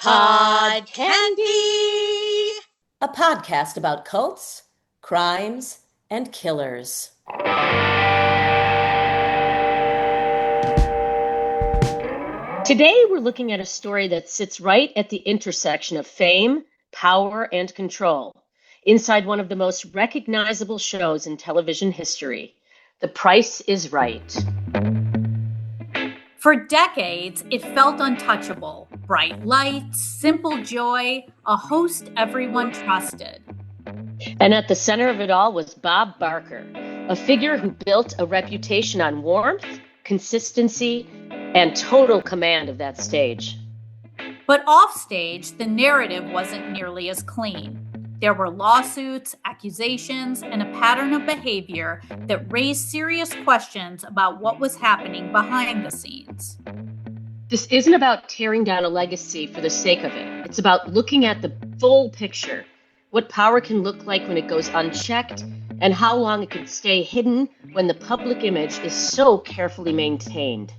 Pod Candy, a podcast about cults, crimes, and killers. Today we're looking at a story that sits right at the intersection of fame, power, and control, inside one of the most recognizable shows in television history. The Price is Right. For decades, it felt untouchable. Bright lights, simple joy, a host everyone trusted. And at the center of it all was Bob Barker, a figure who built a reputation on warmth, consistency, and total command of that stage. But offstage, the narrative wasn't nearly as clean. There were lawsuits, accusations, and a pattern of behavior that raised serious questions about what was happening behind the scenes. This isn't about tearing down a legacy for the sake of it. It's about looking at the full picture, what power can look like when it goes unchecked, and how long it can stay hidden when the public image is so carefully maintained.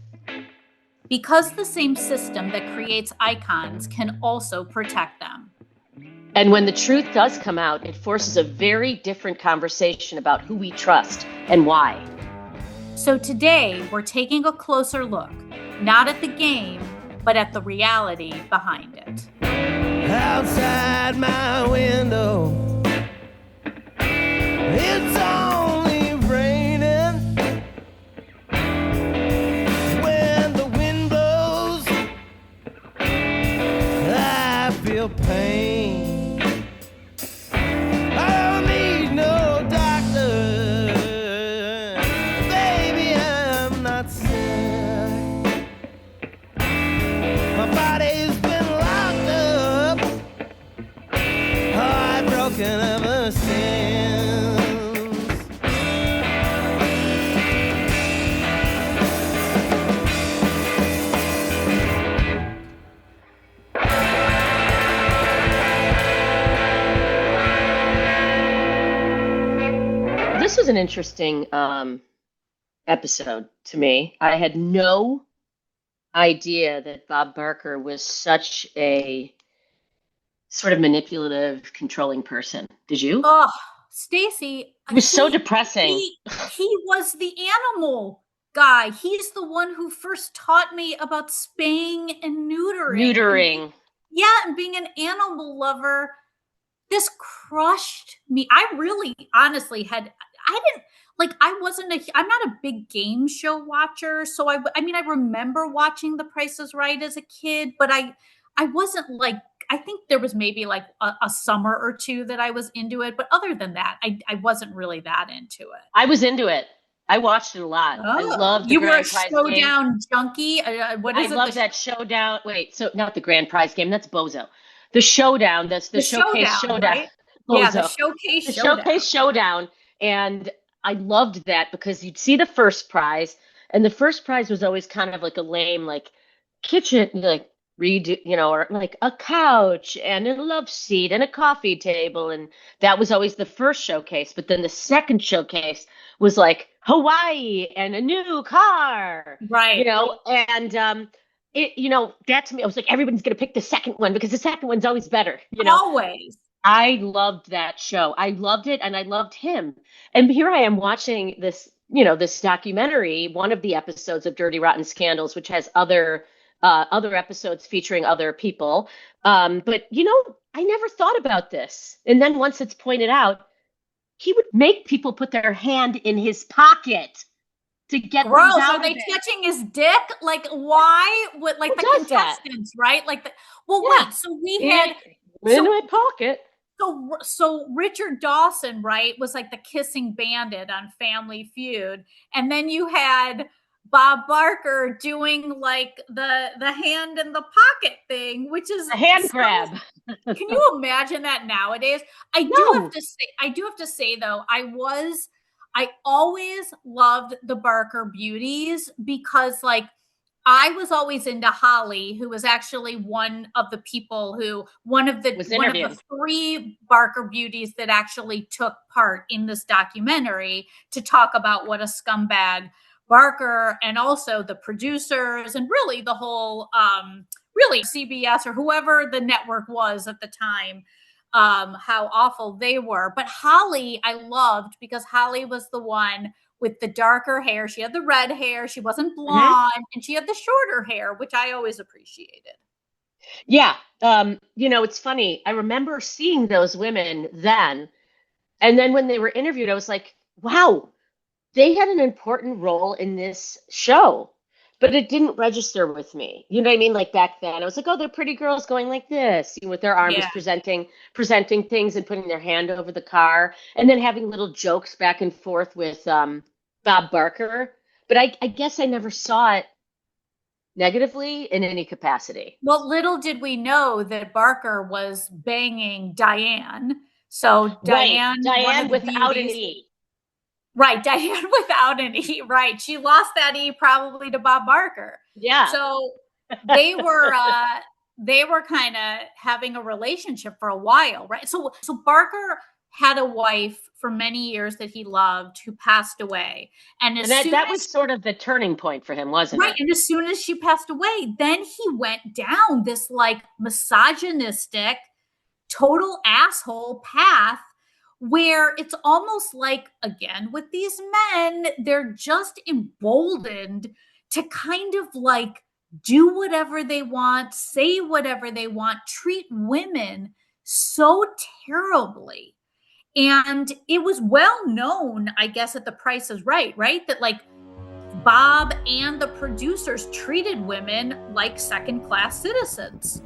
Because the same system that creates icons can also protect them. And when the truth does come out, it forces a very different conversation about who we trust and why. So today, we're taking a closer look, not at the game, but at the reality behind it. Outside my window, it's only raining. When the wind blows, I feel pain. I don't need no doctor, baby, I'm not sick. My body's been locked up, heartbroken ever since. This was an interesting episode to me. I had no idea that Bob Barker was such a sort of manipulative, controlling person. Did you? Oh, Stacey. It was so depressing. He was the animal guy. He's the one who first taught me about spaying and neutering. Yeah, and being an animal lover. This crushed me. I really, honestly I'm not a big game show watcher. So I remember watching The Price is Right as a kid, but I wasn't like, I think there was maybe like a summer or two that I was into it. But other than that, I wasn't really that into it. I was into it. I watched it a lot. Oh, I loved the you were Grand a Prize showdown game. junkie. What is I it? love that showdown. Wait, so not the Grand Prize game. That's Bozo. The showdown. That's the showcase showdown. Right? Yeah, the showcase showdown. And I loved that because you'd see the first prize, and the first prize was always kind of like a lame, like kitchen, like redo, or like a couch and a love seat and a coffee table. And that was always the first showcase. But then the second showcase was like Hawaii and a new car. Right. And that to me, I was like, everyone's going to pick the second one because the second one's always better. Always. I loved that show. I loved it, and I loved him. And here I am watching this, this documentary, one of the episodes of Dirty Rotten Scandals, which has other episodes featuring other people. But I never thought about this. And then once it's pointed out, he would make people put their hand in his pocket to get Gross. Things out Are they of it. touching his dick? Like, why? What? Like Who the does that? contestants, right? Like, Yeah. wait. So we had in my pocket. So Richard Dawson, right, was like the kissing bandit on Family Feud, and then you had Bob Barker doing like the hand in the pocket thing, which is a hand grab. Can you imagine that nowadays? I do have to say though, I always loved the Barker Beauties because like I was always into Holly, who was actually one of the 3 Barker Beauties that actually took part in this documentary to talk about what a scumbag Barker and also the producers and really the whole really CBS or whoever the network was at the time, how awful they were. But Holly, I loved because Holly was the one with the darker hair. She had the red hair. She wasn't blonde, and she had the shorter hair, which I always appreciated. Yeah. It's funny. I remember seeing those women then. And then when they were interviewed, I was like, wow, they had an important role in this show, but it didn't register with me. You know what I mean? Like back then, I was like, oh, they're pretty girls going like this, with their arms presenting things and putting their hand over the car, and then having little jokes back and forth with Bob Barker. But I guess I never saw it negatively in any capacity. Well, little did we know that Barker was banging Diane. So Diane without an E. Right, Diane without an E. Right, she lost that E probably to Bob Barker. Yeah. So they were kind of having a relationship for a while, right? So Barker had a wife for many years that he loved who passed away. And that was sort of the turning point for him, wasn't it? Right. And as soon as she passed away, then he went down this like misogynistic, total asshole path where it's almost like, again, with these men, they're just emboldened to kind of like do whatever they want, say whatever they want, treat women so terribly. And it was well known, I guess, at The Price is Right, that like Bob and the producers treated women like second-class citizens.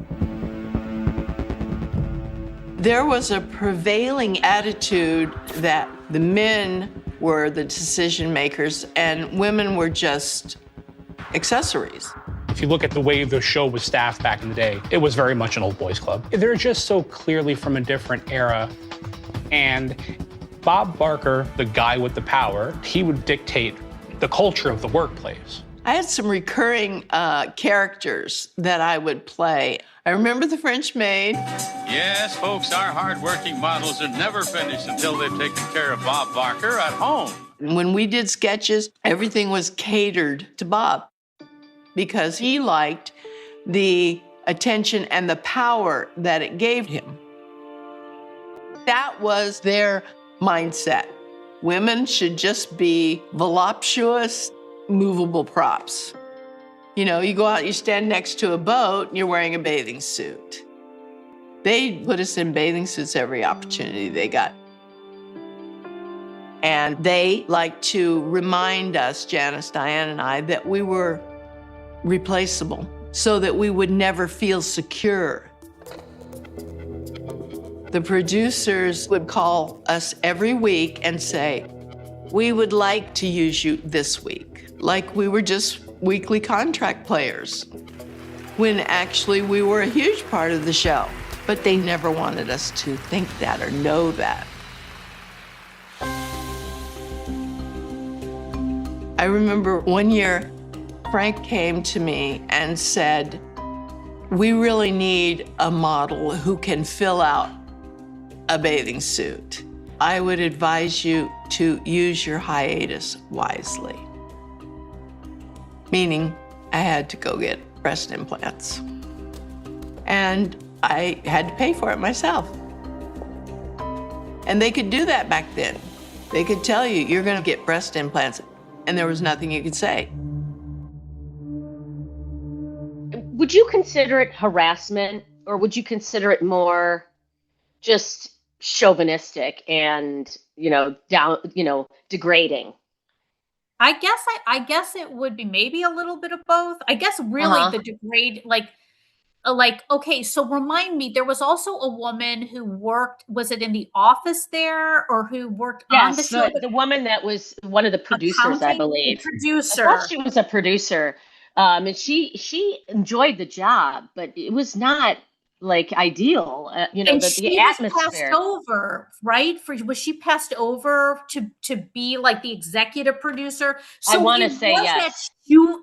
There was a prevailing attitude that the men were the decision makers and women were just accessories. If you look at the way the show was staffed back in the day, it was very much an old boys club. They're just so clearly from a different era. And Bob Barker, the guy with the power, he would dictate the culture of the workplace. I had some recurring characters that I would play. I remember the French maid. Yes, folks, our hardworking models are never finished until they've taken care of Bob Barker at home. When we did sketches, everything was catered to Bob because he liked the attention and the power that it gave him. That was their mindset. Women should just be voluptuous, movable props. You know, you go out, you stand next to a boat, and you're wearing a bathing suit. They put us in bathing suits every opportunity they got. And they like to remind us, Janice, Diane, and I, that we were replaceable so that we would never feel secure. The producers would call us every week and say, we would like to use you this week, like we were just weekly contract players, when actually we were a huge part of the show. But they never wanted us to think that or know that. I remember one year, Frank came to me and said, we really need a model who can fill out a bathing suit. I would advise you to use your hiatus wisely. Meaning, I had to go get breast implants. And I had to pay for it myself. And they could do that back then. They could tell you, you're gonna get breast implants, and there was nothing you could say. Would you consider it harassment, or would you consider it more just chauvinistic and, degrading? I guess it would be maybe a little bit of both. I guess really the degrade, okay, so remind me, there was also a woman who worked, was it in the office there, or who worked on the show? The woman that was one of the producers, I believe. Producer. I thought she was a producer. And she enjoyed the job, but it was not like ideal, the atmosphere. Was passed over, right? Was she passed over to be like the executive producer? So I want to say yes.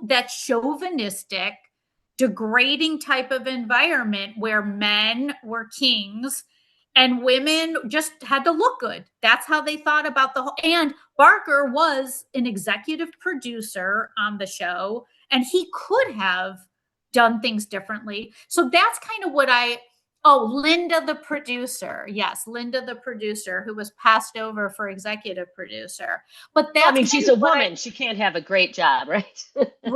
That chauvinistic, degrading type of environment where men were kings and women just had to look good. That's how they thought about the whole. And Barker was an executive producer on the show, and he could have done things differently. So that's kind of what Linda, the producer. Yes, Linda, the producer, who was passed over for executive producer. But that's, I mean, she's a woman. She can't have a great job, right?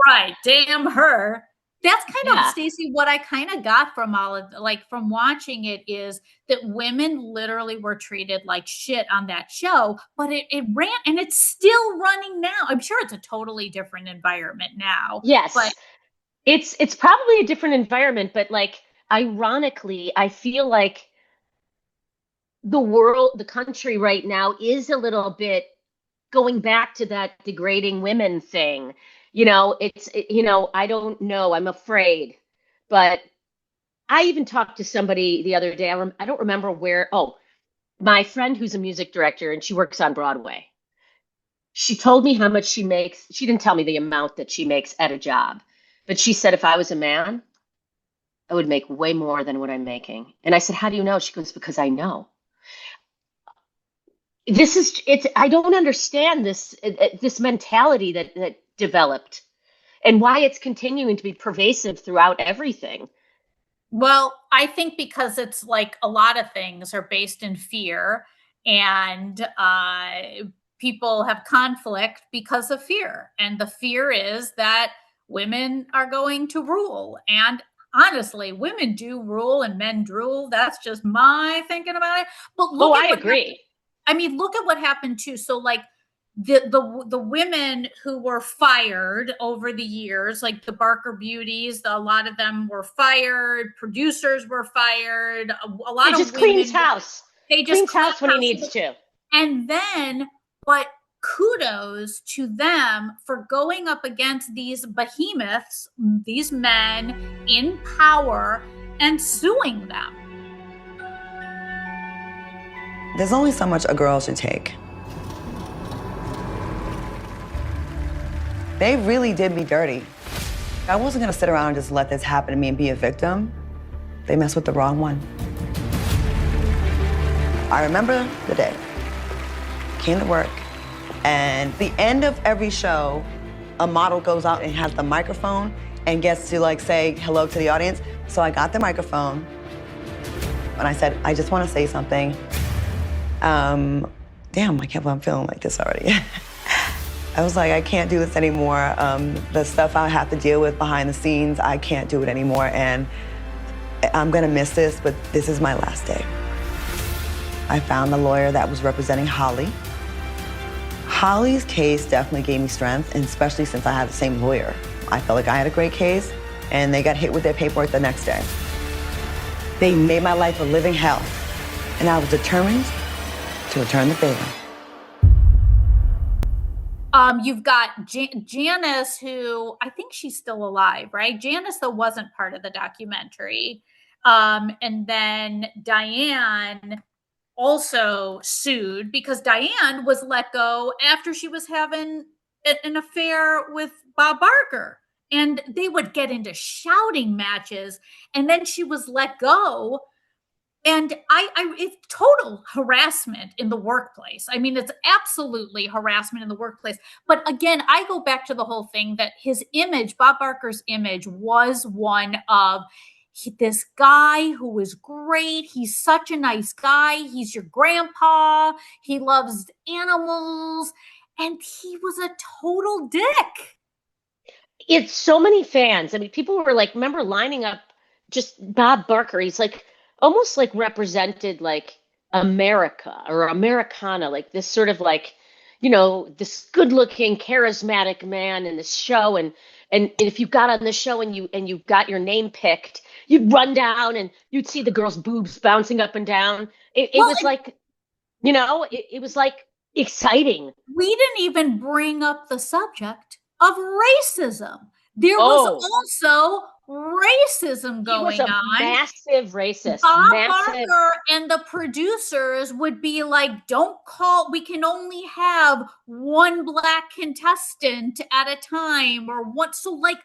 Right. Damn her. That's kind of, Yeah. Stacey, what I kind of got from all of, like, from watching it, is that women literally were treated like shit on that show, but it ran, and it's still running now. I'm sure it's a totally different environment now. Yes. But it's probably a different environment, but like, ironically, I feel like the country right now is a little bit going back to that degrading women thing. I don't know. I'm afraid. But I even talked to somebody the other day. I don't remember where. Oh, my friend who's a music director and she works on Broadway. She told me how much she makes. She didn't tell me the amount that she makes at a job, but she said, if I was a man, I would make way more than what I'm making. And I said, how do you know? She goes, because I know. I don't understand this mentality that developed and why it's continuing to be pervasive throughout everything. Well, I think because it's like a lot of things are based in fear, and people have conflict because of fear. And the fear is that women are going to rule. And honestly, women do rule and men drool. That's just my thinking about it. But I agree. Look at what happened too. So like the women who were fired over the years, like the Barker Beauties, a lot of them were fired. Producers were fired. A lot of just women, cleans house. They just cleans house when he needs to. And then, but kudos to them for going up against these behemoths, these men in power, and suing them. There's only so much a girl should take. They really did me dirty. I wasn't gonna sit around and just let this happen to me and be a victim. They messed with the wrong one. I remember the day. Came to work, and the end of every show, a model goes out and has the microphone and gets to like say hello to the audience. So I got the microphone, and I said, I just wanna say something. Damn, I can't believe I'm feeling like this already. I was like, I can't do this anymore. The stuff I have to deal with behind the scenes, I can't do it anymore. And I'm gonna miss this, but this is my last day. I found a lawyer that was representing Holly. Holly's case definitely gave me strength, and especially since I had the same lawyer. I felt like I had a great case, and they got hit with their paperwork the next day. They made my life a living hell, and I was determined to return the favor. You've got Janice, who I think she's still alive, right? Janice, though, wasn't part of the documentary. And then Diane also sued because Diane was let go after she was having an affair with Bob Barker. And they would get into shouting matches, and then she was let go. And it's total harassment in the workplace. I mean, it's absolutely harassment in the workplace. But again, I go back to the whole thing that his image, Bob Barker's image, was one of this guy who is great. He's such a nice guy. He's your grandpa. He loves animals. And he was a total dick. It's so many fans. I mean, people were like, remember lining up just Bob Barker. He's like, almost like represented like America or Americana, like this sort of like, this good looking, charismatic man in this show. And if you got on the show and you got your name picked, you'd run down and you'd see the girl's boobs bouncing up and down. It was like, it was like exciting. We didn't even bring up the subject of racism. There was also racism going on. Massive racist. Bob Barker and the producers would be like, we can only have one black contestant at a time or what. So like,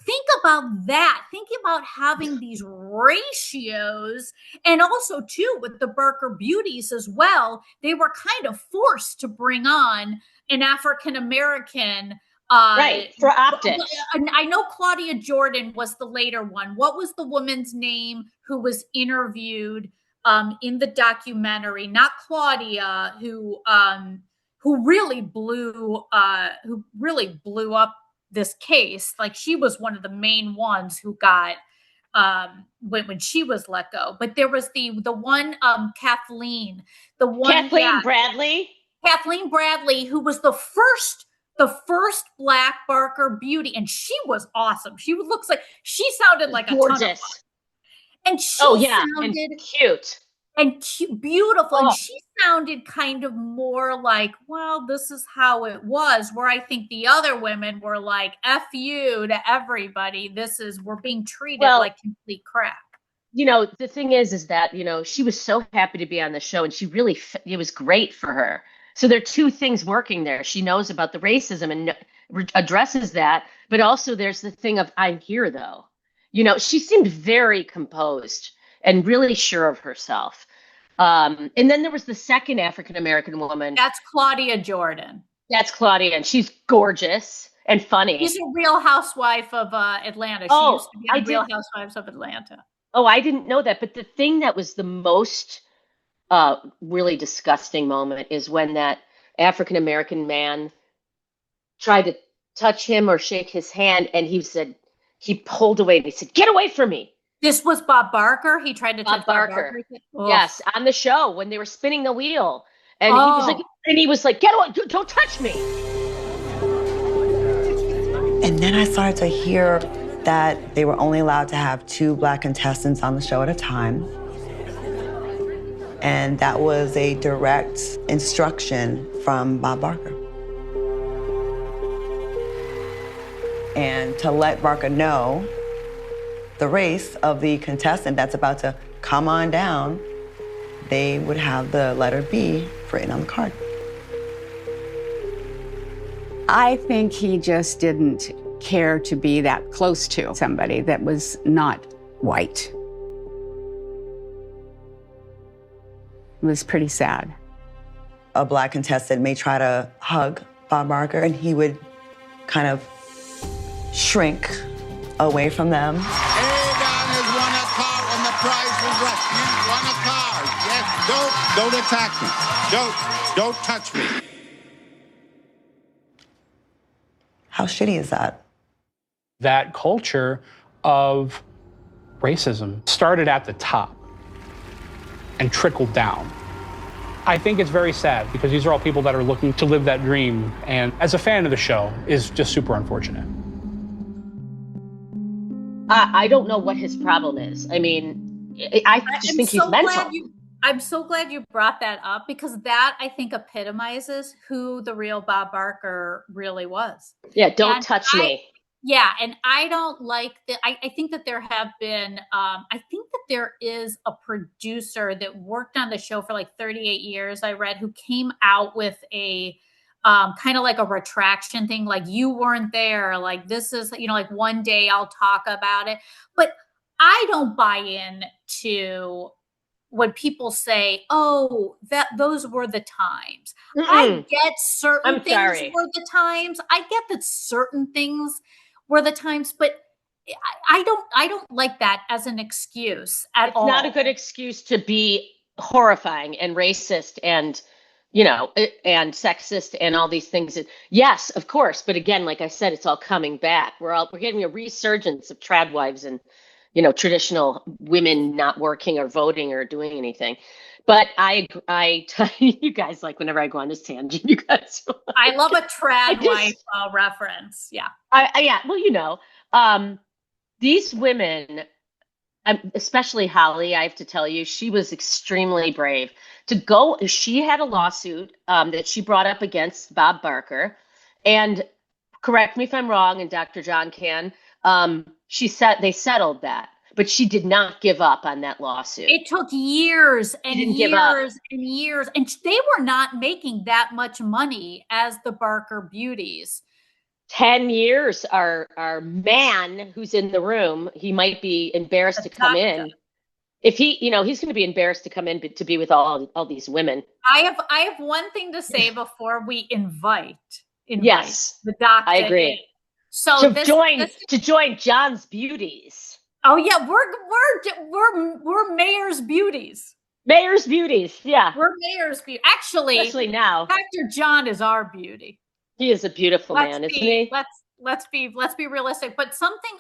think about that. Think about having these ratios. And also too, with the Barker Beauties as well, they were kind of forced to bring on an African-American Right, for optics. I know Claudia Jordan was the later one. What was the woman's name who was interviewed in the documentary? Not Claudia, who really blew up this case. Like, she was one of the main ones who got when she was let go. But there was the one Kathleen Bradley. Kathleen Bradley, who was the first Black Barker beauty, and she was awesome. She sounded like gorgeous. A ton of fun. And she sounded and cute. And beautiful. And she sounded kind of more like, well, this is how it was, where I think the other women were like, F you to everybody. We're being treated like complete crap. The thing is that, she was so happy to be on the show, and it was great for her. So there are two things working there. She knows about the racism and addresses that, but also there's the thing of, I'm here though. She seemed very composed and really sure of herself. And then there was the second African-American woman. That's Claudia Jordan. That's Claudia, and she's gorgeous and funny. She's a Real Housewife of Atlanta. She used to be on Real Housewives of Atlanta. Oh, I didn't know that. But the thing that was the most really disgusting moment is when that African-American man tried to touch him or shake his hand, and he pulled away and he said, "Get away from me." This was Bob Barker. He tried to touch Bob Barker. Yes, on the show when they were spinning the wheel, and he was like, "Get away! Don't touch me." And then I started to hear that they were only allowed to have 2 Black contestants on the show at a time. And that was a direct instruction from Bob Barker. And to let Barker know the race of the contestant that's about to come on down, they would have the letter B written on the card. I think he just didn't care to be that close to somebody that was not white. It was pretty sad. A Black contestant may try to hug Bob Barker, and he would kind of shrink away from them. Everyone has won a car and the prize is right. You won a car. Yes, don't attack me. Don't touch me. How shitty is that? That culture of racism started at the top and trickled down. I think it's very sad because these are all people that are looking to live that dream, and as a fan of the show, is just super unfortunate. I don't know what his problem is. I mean, I just think he's mental. I'm so glad you brought that up, because that, I think, epitomizes who the real Bob Barker really was. Yeah, don't touch me. Yeah, and I don't like that. I think that there have been, I think that there is a producer that worked on the show for like 38 years, I read, who came out with a kind of like a retraction thing, like, you weren't there, like, this is, like, one day I'll talk about it. But I don't buy in to when people say, oh, those were the times. I get certain things were the times. I get that certain things were the times, but I don't like that as an excuse at all. It's not a good excuse to be horrifying and racist and, and sexist and all these things. Yes, of course. But again, like I said, it's all coming back. We're getting a resurgence of trad wives and, traditional women not working or voting or doing anything. But I you guys, like, whenever I go on this tangent, you guys. I love a trad wife reference. Yeah. Yeah. Well, these women, especially Holly, I have to tell you, she was extremely brave to go. She had a lawsuit that she brought up against Bob Barker, and correct me if I'm wrong, and Dr. John can. She said they settled that, but she did not give up on that lawsuit. It took years and years and years, and they were not making that much money as the Barker Beauties. 10 years. Our man who's in the room, he might be embarrassed to come in. If he, he's going to be embarrassed to come in to be with all these women. I have one thing to say before we invite invite. Yes, The doctor. I agree. So to join John's Beauties. Oh yeah, we're Mayor's Beauties. Mayor's Beauties, yeah. We're Mayor's Beauty. Actually, especially now, Dr. John is our beauty. He is a beautiful man, isn't he? Let's be realistic. But something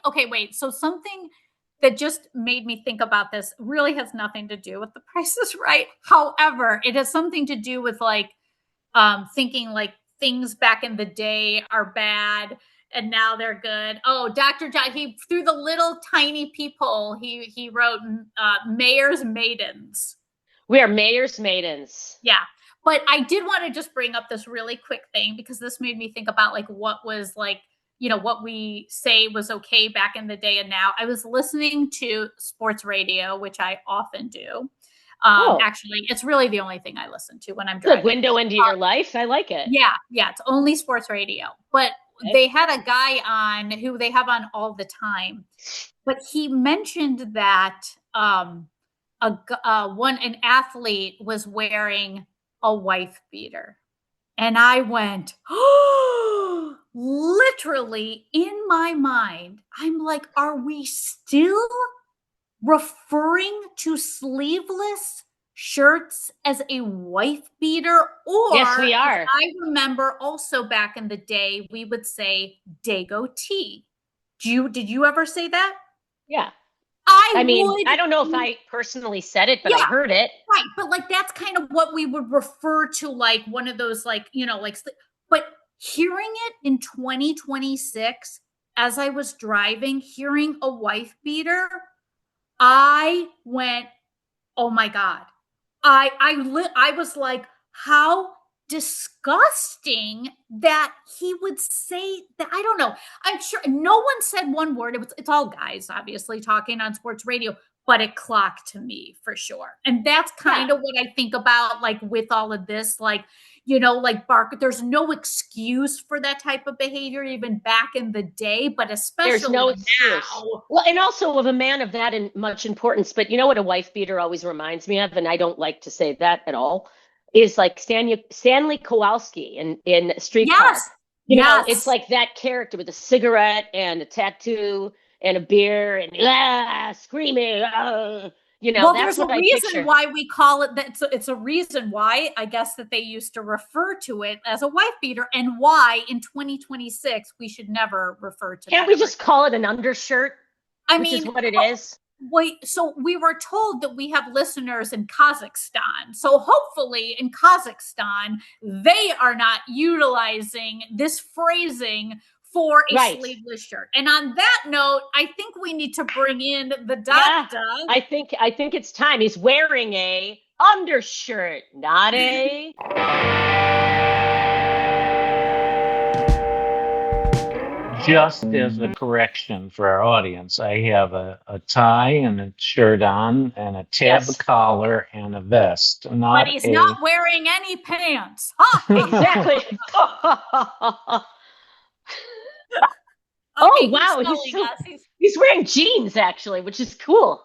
that just made me think about this really has nothing to do with The Price is Right. However, it has something to do with like thinking like things back in the day are bad and now they're good. Oh, Dr. John, he through the little tiny peephole, he wrote Mayor's Maidens. We are Mayor's Maidens. Yeah. But I did want to just bring up this really quick thing because this made me think about like what was like, you know, what we say was okay back in the day and now. I was listening to sports radio, which I often do. Actually, it's really the only thing I listen to when I'm driving. Good window into your life. I like it. Yeah. It's only sports radio. But they had a guy on who they have on all the time. But he mentioned that an athlete was wearing a wife beater. And I went, oh, literally in my mind, I'm like, are we still referring to sleeveless shirts as a wife beater? Or yes, we are. I remember also back in the day, we would say Dago tee. Did you ever say that? Yeah. I don't know if I personally said it, but I heard it. Right. But like, that's kind of what we would refer to like one of those, like, you know, like, but hearing it in 2026, as I was driving, hearing a wife beater, I went, oh my God. I was like, how disgusting that he would say that. I don't know. I'm sure no one said one word. It's all guys, obviously, talking on sports radio, but it clocked to me for sure. And that's kind of what I think about, like, with all of this, like, you know, like Barker, there's no excuse for that type of behavior, even back in the day, but especially there's no excuse. Now. Well, and also of a man of that in much importance, but you know what a wife beater always reminds me of, and I don't like to say that at all, is like Stanley Kowalski in Streetcar. Yes. You know, it's like that character with a cigarette and a tattoo and a beer and screaming. You know, well, that's there's what a I reason picture. why we call it that. It's a reason why I guess that they used to refer to it as a wife beater, and why in 2026 we should never refer to. Can't we just call it an undershirt? Which is what it is. Wait, so we were told that we have listeners in Kazakhstan. So hopefully in Kazakhstan, they are not utilizing this phrasing for a sleeveless shirt. And on that note, I think we need to bring in the doctor. Yeah, I think it's time. He's wearing a undershirt, not a... Just as a correction for our audience, I have a tie and a shirt on and a tab collar and a vest. But he's not wearing any pants. Exactly. Okay, wow. He's wearing jeans, actually, which is cool.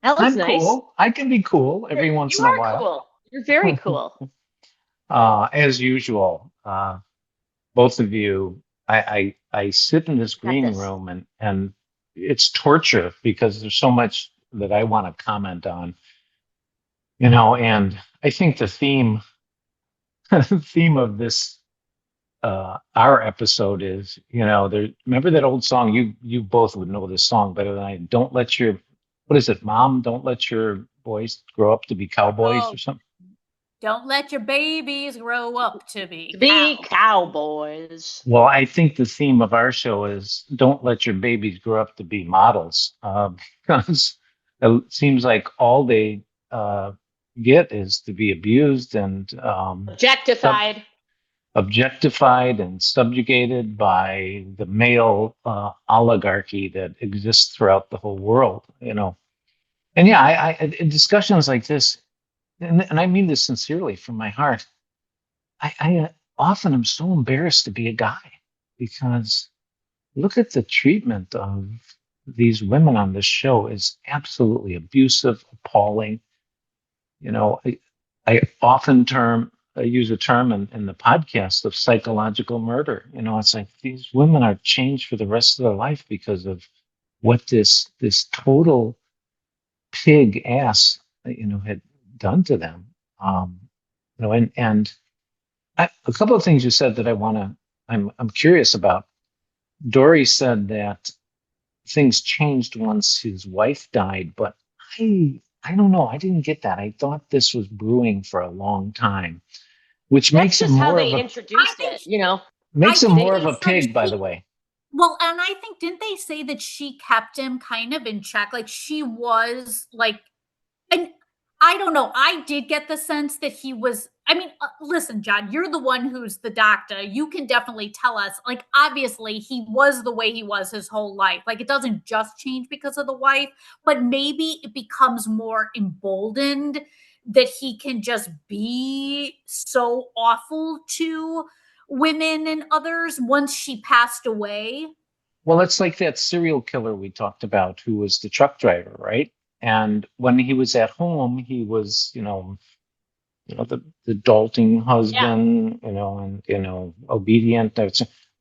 That looks nice. Cool. I can be cool every once in a while. Cool. You're very cool. As usual, both of you, I sit in this green room and it's torture because there's so much that I want to comment on, you know, and I think the theme of this, our episode is, you know, remember that old song, you both would know this song better than I, don't let your, what is it, Mom, don't let your boys grow up to be cowboys or something. Don't let your babies grow up to be cowboys. Well, I think the theme of our show is don't let your babies grow up to be models, because it seems like all they get is to be abused and objectified and subjugated by the male oligarchy that exists throughout the whole world, you know. And yeah, I in discussions like this, and I mean this sincerely from my heart, I often am so embarrassed to be a guy because look at the treatment of these women on this show is absolutely abusive, appalling. You know, I often use a term in the podcast of psychological murder. You know, it's like these women are changed for the rest of their life because of what this total pig ass, had done to them. And a couple of things you said that I'm curious about. Dori said that things changed once his wife died, but I don't know. I didn't get that. I thought this was brewing for a long time, which makes him more of a introduced it, makes him more of a pig, by the way. Well, and I think, didn't they say that she kept him kind of in check? Like she was like, and I don't know. I did get the sense that he was, listen, John, you're the one who's the doctor. You can definitely tell us, like, obviously he was the way he was his whole life. Like it doesn't just change because of the wife, but maybe it becomes more emboldened that he can just be so awful to women and others once she passed away. Well, it's like that serial killer we talked about who was the truck driver, right? And when he was at home, he was, the adulting husband, and, obedient.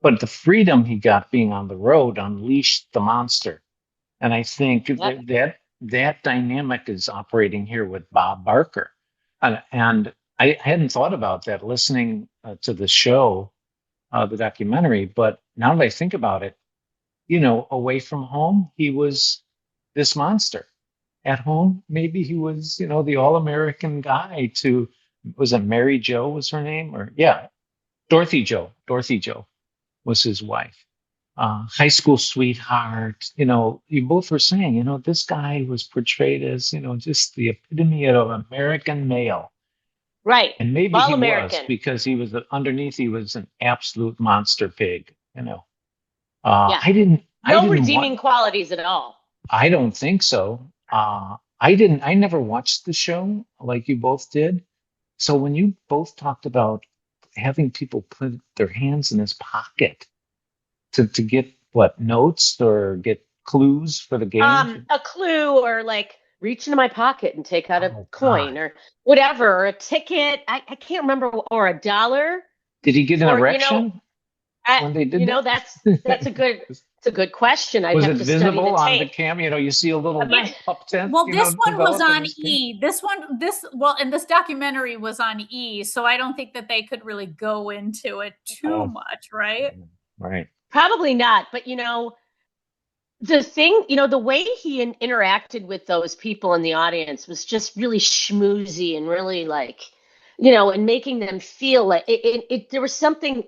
But the freedom he got being on the road unleashed the monster. And I think that dynamic is operating here with Bob Barker. And I hadn't thought about that listening to the show, the documentary. But now that I think about it, away from home, he was this monster. At home, maybe he was, the all-American guy was it Mary Jo was her name? Dorothy Jo. Dorothy Jo was his wife. High school sweetheart. You both were saying, this guy was portrayed as, just the epitome of American male. Right. And maybe all he American. was, because he was underneath, he was an absolute monster pig, Yeah. I didn't redeeming qualities at all. I don't think so. I never watched the show like you both did. So when you both talked about having people put their hands in his pocket to get notes or get clues for the game? A clue, or like reach into my pocket and take out a coin or whatever, or a ticket. I can't remember, or $1. Did he get an erection? When they did that's a good question. Was it visible on the cam? You see a little pup tent. Well, this one was on E. And this documentary was on E, so I don't think that they could really go into it too much, right? Right. Probably not. But the thing, the way he interacted with those people in the audience was just really schmoozy and really and making them feel like there was something.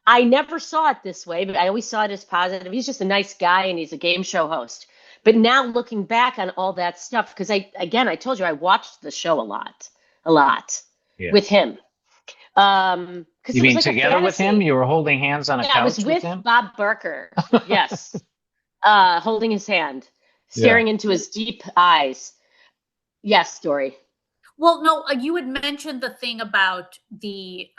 I never saw it this way, but I always saw it as positive. He's just a nice guy and he's a game show host. But now looking back on all that stuff, because I told you I watched the show a lot with him. You mean together with him? You were holding hands on a couch? I was with him? Bob Barker. Yes. Holding his hand, staring into his deep eyes. Yes, Dori. Well, no, you had mentioned the thing about the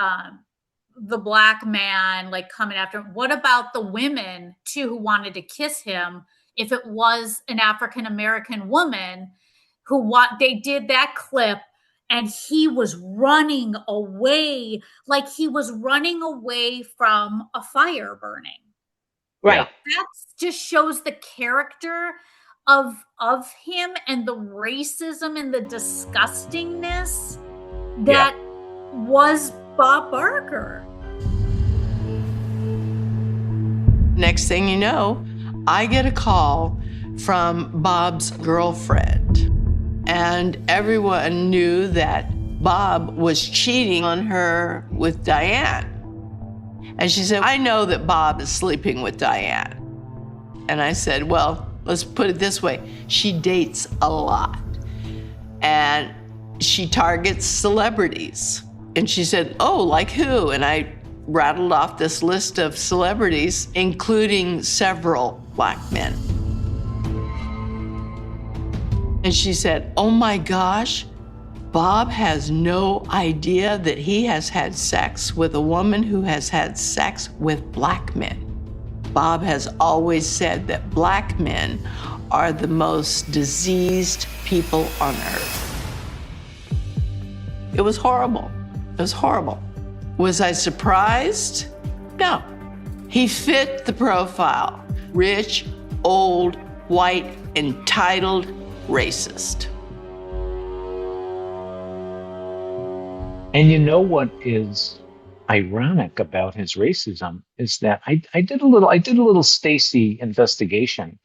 black man coming after him. What about the women too who wanted to kiss him? If it was an African American woman they did that clip and he was running away, like he was running away from a fire burning. Right. That just shows the character of him and the racism and the disgustingness that was Bob Barker. Next thing you know, I get a call from Bob's girlfriend, and everyone knew that Bob was cheating on her with Diane. And she said, I know that Bob is sleeping with Diane. And I said, well, let's put it this way. She dates a lot, and she targets celebrities. And she said, oh, like who? And I rattled off this list of celebrities, including several black men. And she said, oh my gosh, Bob has no idea that he has had sex with a woman who has had sex with black men. Bob has always said that black men are the most diseased people on earth. It was horrible. It was horrible. Was I surprised? No. He fit the profile. Rich, old, white, entitled, racist. And you know what is ironic about his racism is that I did a little Stacey investigation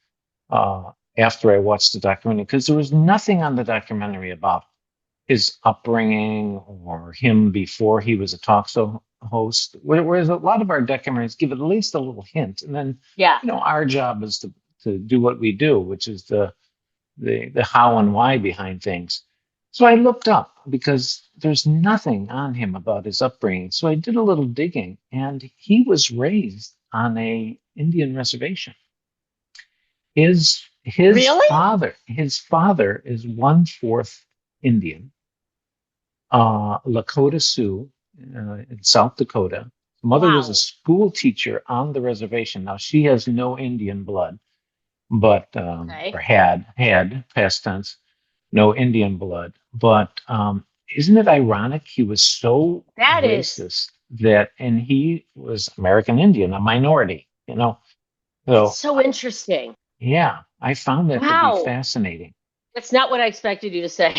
after I watched the documentary, because there was nothing on the documentary about his upbringing or him before he was a talk show host. Whereas a lot of our documentaries give at least a little hint, and then our job is to do what we do, which is the how and why behind things. So I looked up because there's nothing on him about his upbringing. So I did a little digging, and he was raised on a Indian reservation. His Really? father is 1/4 Indian, Lakota Sioux in South Dakota. Mother was a school teacher on the reservation. Now she has no Indian blood, but or had past tense, no Indian blood. But isn't it ironic? He was so racist and he was American Indian, a minority. So it's so interesting. Yeah, I found that to be fascinating. That's not what I expected you to say.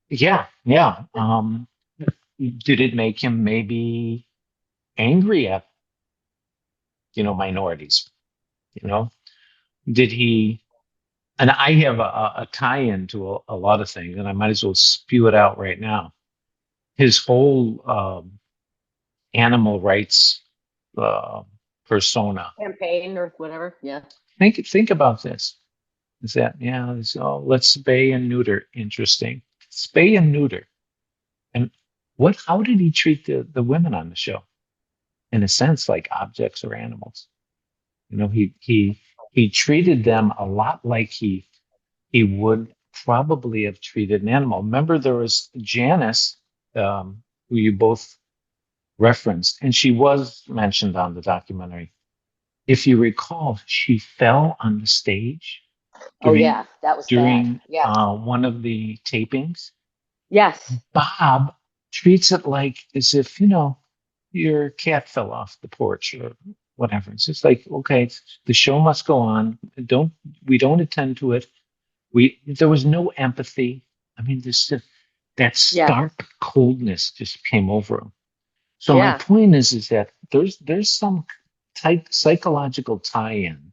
Yeah. Did it make him maybe angry at, minorities? Did he? And I have a tie-in to a lot of things, and I might as well spew it out right now. His whole animal rights persona, campaign or whatever. Yeah. Think about this. Is that let's spay and neuter. Interesting. Spay and neuter. And how did he treat the women on the show? In a sense, like objects or animals. He treated them a lot like he would probably have treated an animal. Remember, there was Janice, who you both referenced, and she was mentioned on the documentary. If you recall, she fell on the stage. That was during bad. one of the tapings. Yes. Bob treats it like as if your cat fell off the porch or whatever. It's just like, okay, the show must go on. We don't attend to it. There was no empathy. I mean, that stark coldness just came over him. So my point is that there's some type psychological tie-in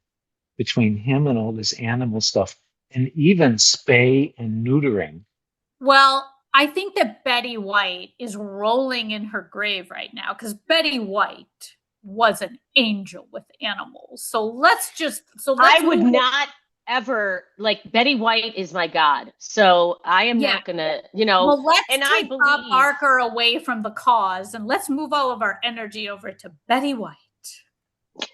between him and all this animal stuff, and even spay and neutering. Well, I think that Betty White is rolling in her grave right now, because Betty White was an angel with animals. So let's I would not ever, like, Betty White is my god. So I am not gonna, Well, let's take Bob Barker away from the cause, and let's move all of our energy over to Betty White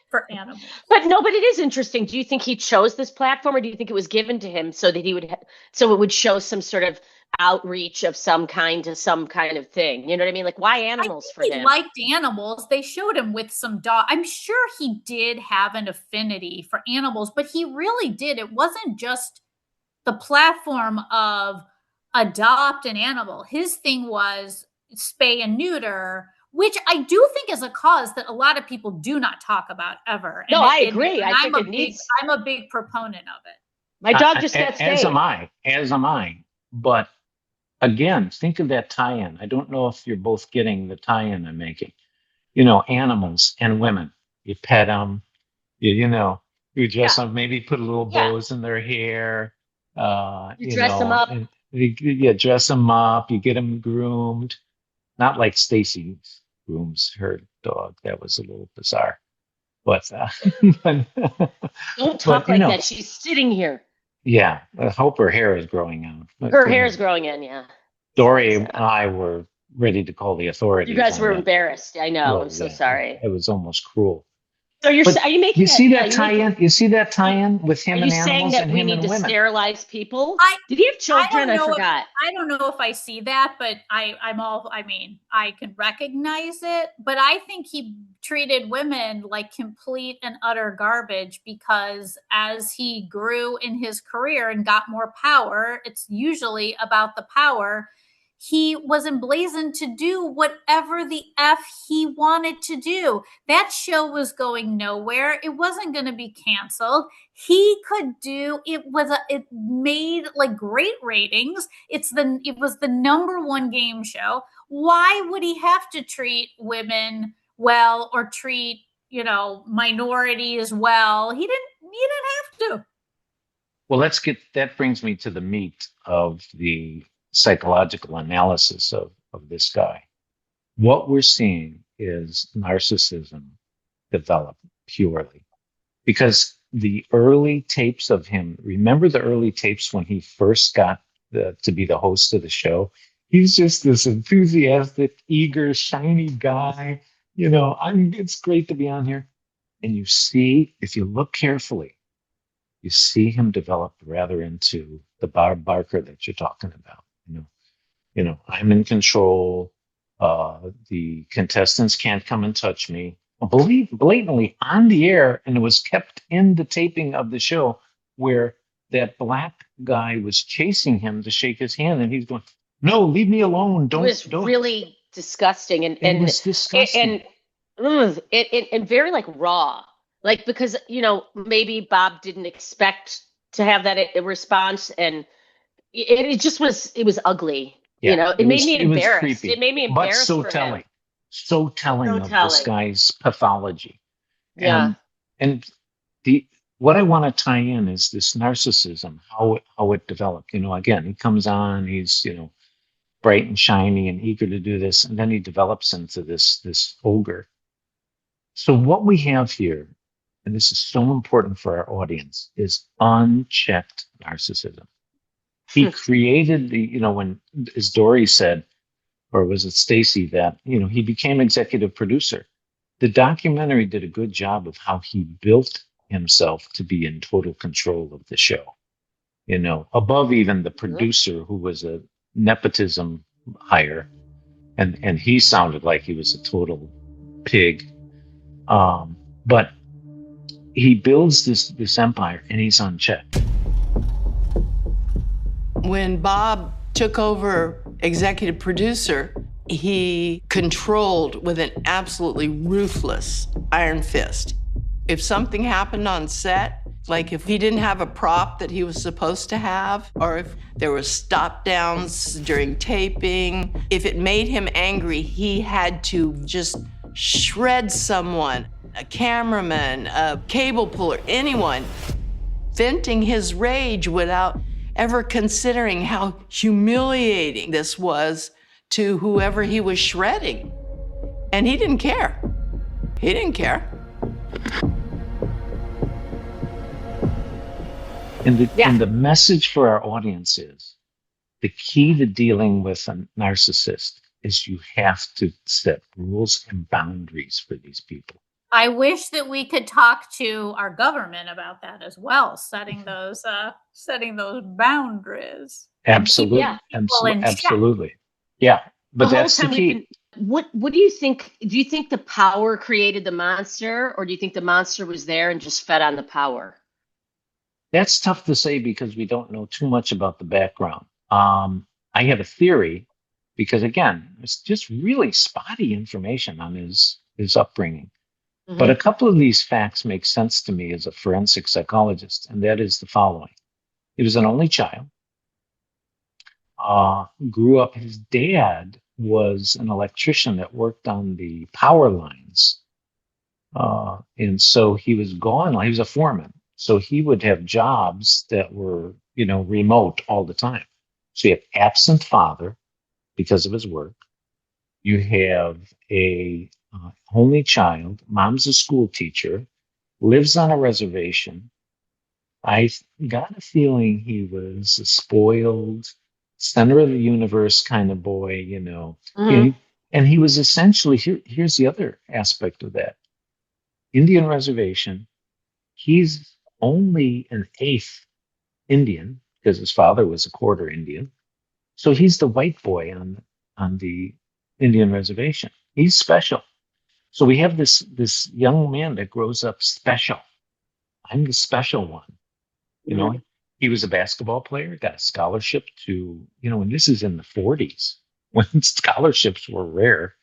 for animals. But it is interesting. Do you think he chose this platform, or do you think it was given to him so that so it would show some sort of outreach of some kind to some kind of thing? You know what I mean? Like, why animals for him? He liked animals. They showed him with some dog. I'm sure he did have an affinity for animals, but he really did. It wasn't just the platform of adopt an animal. His thing was spay and neuter, which I do think is a cause that a lot of people do not talk about ever. No, I agree. I'm a big proponent of it. My dog just got spayed. As am I. But again, think of that tie-in. I don't know if you're both getting the tie-in I'm making. Animals and women. You pet them. You dress them. Maybe put a little bows in their hair. You dress them up. You dress them up. You get them groomed. Not like Stacey grooms her dog. That was a little bizarre. But don't talk like that. She's sitting here. Yeah, I hope her hair is growing out. Her hair is growing in, yeah. Dori and I were ready to call the authorities. You guys were embarrassed. I know. I'm so sorry. It was almost cruel. So are you making? You see that tie-in? You see that tie-in with him and animals and him and women? Are you saying that we need to sterilize people? Did he have children? I forgot. I don't know if I see that, but I can recognize it. But I think he treated women like complete and utter garbage, because as he grew in his career and got more power, it's usually about the power. he was emblazoned to do whatever the F he wanted to do. That show was going nowhere. It wasn't going to be canceled. He could do it. It made like great ratings. It was the *1 game show. Why would he have to treat women well or treat, minorities well? He didn't have to. Well, that brings me to the meat of the psychological analysis of this guy. What we're seeing is narcissism develop purely, because the early tapes of him, remember the early tapes when he first got to be the host of the show? He's just this enthusiastic, eager, shiny guy. It's great to be on here. And you see, if you look carefully, you see him develop rather into the Bob Barker that you're talking about. I'm in control. The contestants can't come and touch me. Blatantly on the air, and it was kept in the taping of the show where that black guy was chasing him to shake his hand, and he's going, "No, leave me alone! Don't." It was really disgusting, and it was disgusting, and very like raw. Like, because, maybe Bob didn't expect to have that response, and it just was, it was ugly. Yeah, it made me embarrassed. It made me embarrassed. But so telling of this guy's pathology. Yeah. And what I want to tie in is this narcissism, how it developed. Again, he comes on, he's, bright and shiny and eager to do this, and then he develops into this ogre. So what we have here, and this is so important for our audience, is unchecked narcissism. He created when, as Dori said, or was it Stacey, that, he became executive producer. The documentary did a good job of how he built himself to be in total control of the show, above even the producer, who was a nepotism hire. And he sounded like he was a total pig. But he builds this empire, and he's unchecked. When Bob took over executive producer, he controlled with an absolutely ruthless iron fist. If something happened on set, like if he didn't have a prop that he was supposed to have, or if there were stop downs during taping, if it made him angry, he had to just shred someone, a cameraman, a cable puller, anyone, venting his rage without ever considering how humiliating this was to whoever he was shredding. And he didn't care. He didn't care. And the message for our audience is, the key to dealing with a narcissist is you have to set rules and boundaries for these people. I wish that we could talk to our government about that as well, setting those boundaries. Absolutely, absolutely. Yeah, but that's the key. What do you think? Do you think the power created the monster, or do you think the monster was there and just fed on the power? That's tough to say because we don't know too much about the background. I have a theory, because again, it's just really spotty information on his upbringing. Mm-hmm. But a couple of these facts make sense to me as a forensic psychologist, and that is the following. He was an only child, grew up, his dad was an electrician that worked on the power lines. And so he was gone, he was a foreman. So he would have jobs that were, remote all the time. So you have absent father because of his work. You have a only child, mom's a school teacher, lives on a reservation. I got a feeling he was a spoiled, center of the universe kind of boy, Mm-hmm. And he was essentially, here's the other aspect of that. Indian reservation, he's only an eighth Indian because his father was a quarter Indian. So he's the white boy on the Indian reservation. He's special. So we have this young man that grows up special. I'm the special one. He was a basketball player, got a scholarship to, and this is in the 40s. when scholarships were rare.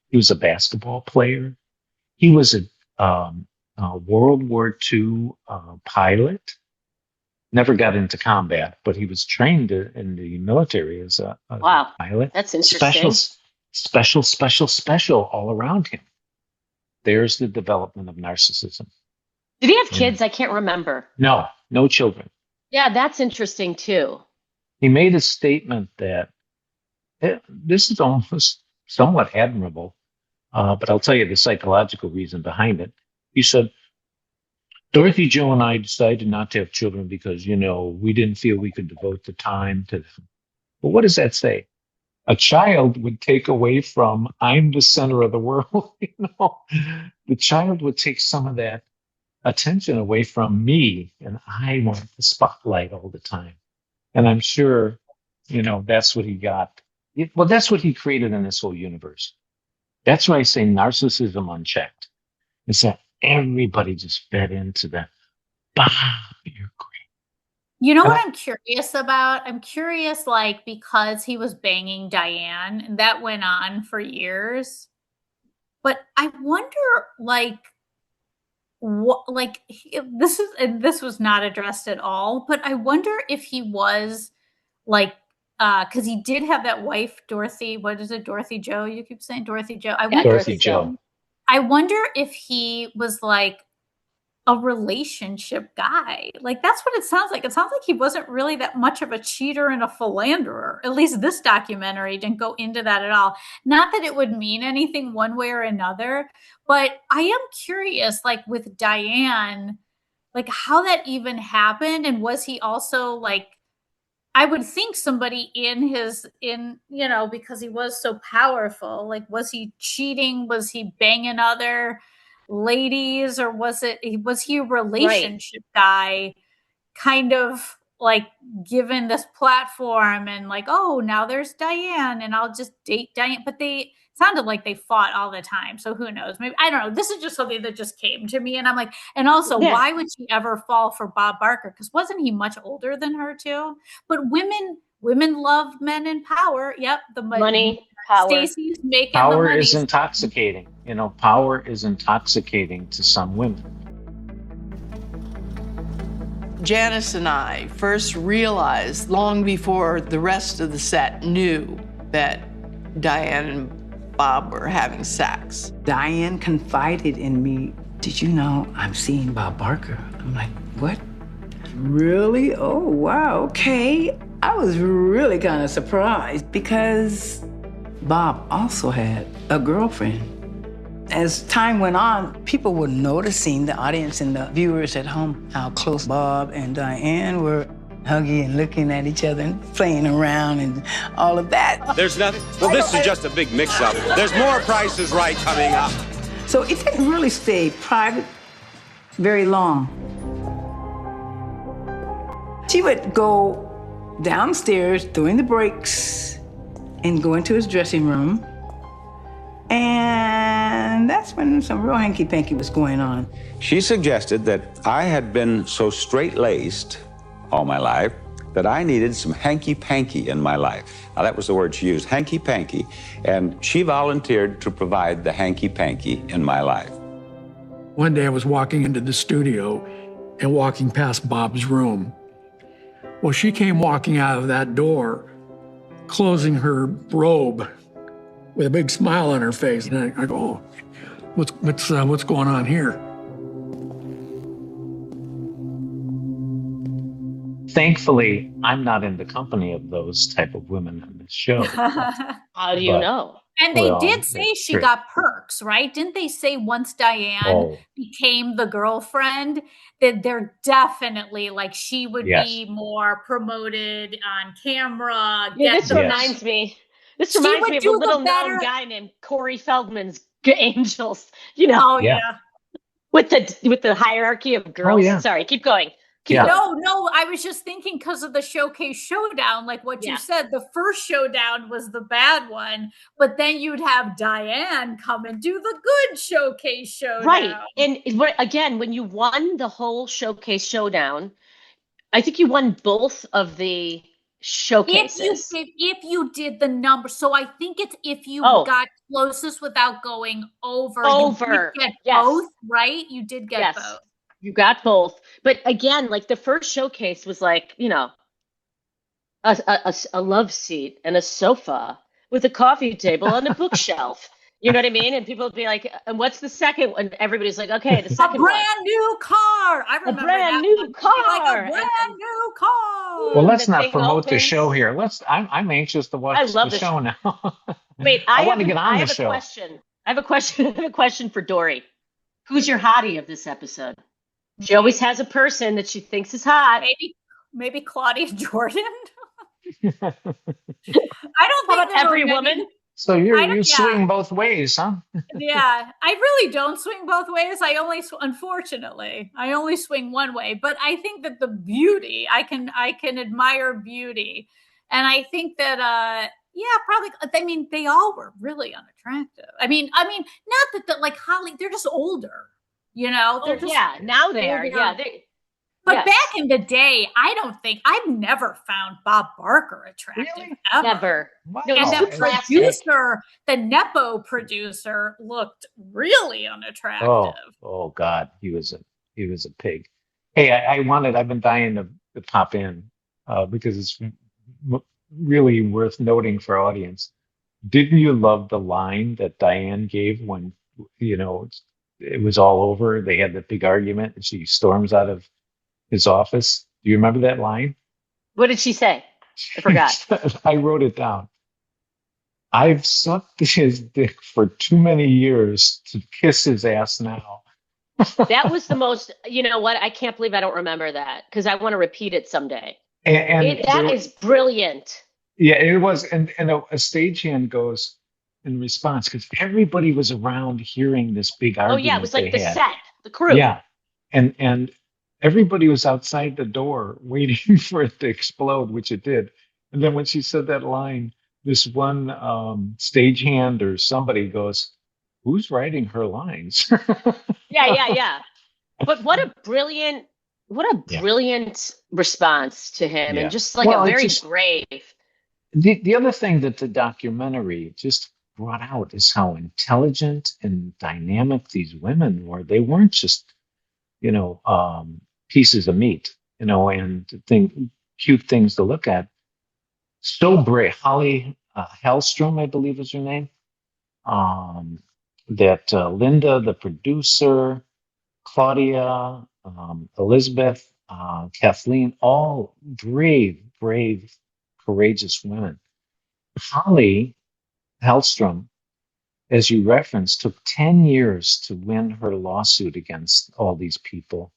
He was a basketball player. He was a World War II pilot. Never got into combat, but he was trained in the military as a pilot. That's interesting. Special all around him. There's the development of narcissism. Did he have kids? I can't remember. No children. Yeah, that's interesting too. He made a statement that this is almost somewhat admirable, but I'll tell you the psychological reason behind it. He said, Dorothy, Joe, and I decided not to have children because, we didn't feel we could devote the time to them. But what does that say? A child would take away from, I'm the center of the world. The child would take some of that attention away from me, and I want the spotlight all the time. And I'm sure, that's what he got. Well, that's what he created in this whole universe. That's why I say narcissism unchecked. It's that everybody just fed into that. Bob, you're great. You know what I'm curious about? I'm curious, because he was banging Diane, and that went on for years. But I wonder, this was not addressed at all. But I wonder if he was because he did have that wife, Dorothy. What is it, Dorothy Joe? You keep saying Dorothy Joe. Dorothy Joe. I wonder if he was a relationship guy. That's what it sounds like. It sounds like he wasn't really that much of a cheater and a philanderer. At least this documentary didn't go into that at all. Not that it would mean anything one way or another, but I am curious, with Diane, how that even happened. And was he also I would think somebody because he was so powerful, was he cheating? Was he banging other ladies, or was he a relationship guy, kind of given this platform and oh, now there's Diane and I'll just date Diane. But they sounded like they fought all the time. So who knows? Maybe, I don't know. This is just something that just came to me. And I'm and also, why would she ever fall for Bob Barker? Because wasn't he much older than her too? But women love men in power. Yep. The money, power. Stacey's making power the money. Is intoxicating. Power is intoxicating to some women. Janice and I first realized long before the rest of the set knew that Diane and Bob were having sex. Diane confided in me, did you know I'm seeing Bob Barker? I'm like, what? Really? Oh, wow, okay. I was really kind of surprised because Bob also had a girlfriend. As time went on, people were noticing, the audience and the viewers at home, how close Bob and Diane were, hugging and looking at each other and playing around and all of that. There's nothing. Well, this is just a big mix-up. There's more Price is Right coming up. So it didn't really stay private very long. She would go downstairs during the breaks and go into his dressing room. And that's when some real hanky-panky was going on. She suggested that I had been so straight-laced all my life that I needed some hanky-panky in my life. Now, that was the word she used, hanky-panky. And she volunteered to provide the hanky-panky in my life. One day I was walking into the studio and walking past Bob's room. Well, she came walking out of that door, closing her robe with a big smile on her face. And I go, oh, what's going on here? Thankfully, I'm not in the company of those type of women on this show. How do you know? And they did say she got perks, right? Didn't they say once Diane became the girlfriend that they're definitely she would be more promoted on camera? Yeah, this reminds me. This reminds me of a little known guy named Corey Feldman's Angels. With the hierarchy of girls. Oh, yeah. Sorry, keep going. No, I was just thinking because of the Showcase Showdown, like what you said, the first showdown was the bad one, but then you'd have Diane come and do the good Showcase Showdown. Right. And again, when you won the whole Showcase Showdown, I think you won both of the showcases. If you did the number, so I think it's if you got closest without going over. You did get both, right? You did get both. You got both. But again, like the first showcase was like, you know, a love seat and a sofa with a coffee table and a bookshelf. You know what I mean? And people would be like, and what's the second one? Everybody's like, okay, the second one. A brand new car. I remember a brand new car. Like a brand new car. Well, let's not promote the show here. I'm anxious to watch the show now. Wait, I want to get on the show. I have a question for Dori. Who's your hottie of this episode? She always has a person that she thinks is hot. Maybe Claudia Jordan. I don't think every woman. So you swing both ways, huh? Yeah, I really don't swing both ways. Unfortunately, I only swing one way. But I think that the beauty, I can admire beauty, and I think that probably. I mean, they all were really unattractive. I mean, not that like Holly, they're just older. You know, they're just now they are. Yeah, But back in the day, I've never found Bob Barker attractive. Really? Ever. Never. Wow. And the producer, the Nepo producer, looked really unattractive. Oh God, he was a pig. Hey, I've been dying to pop in because it's really worth noting for our audience. Didn't you love the line that Diane gave when, you know, it was all over? They had the big argument and she storms out of his office. Do you remember that line? What did she say? I forgot. I wrote it down. I've sucked his dick for too many years to kiss his ass now. That was the most, you know what? I can't believe I don't remember that because I want to repeat it someday. That is brilliant. Yeah, it was. And a stagehand goes in response because everybody was around hearing this big argument. Oh, yeah. It was like the set, the crew. Yeah. And everybody was outside the door waiting for it to explode, which it did. And then when she said that line, this one stagehand or somebody goes, "Who's writing her lines?" Yeah. But what a brilliant response to him, and just like a very brave. The other thing that the documentary just brought out is how intelligent and dynamic these women were. They weren't just, you know, pieces of meat, you know, and cute things to look at. So brave. Holly Hellstrom, I believe is her name. Linda, the producer, Claudia, Elizabeth, Kathleen, all brave, courageous women. Holly Hellstrom, as you referenced, took 10 years to win her lawsuit against all these people,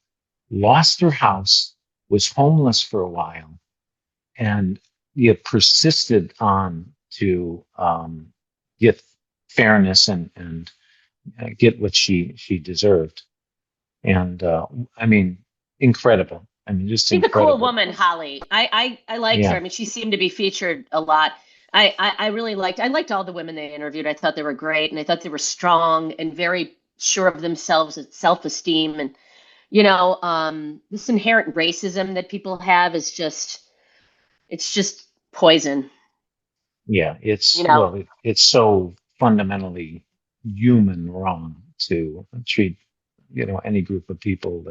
lost her house, was homeless for a while, and persisted on to get fairness and get what she deserved. And I mean, incredible. I mean, just she's incredible. a cool woman, Holly. I liked her. I mean, she seemed to be featured a lot. I liked all the women they interviewed. I thought they were great, and I thought they were strong and very sure of themselves and self-esteem. And you know, this inherent racism that people have is just poison. Yeah, it's it's so fundamentally human wrong to treat, you know, any group of people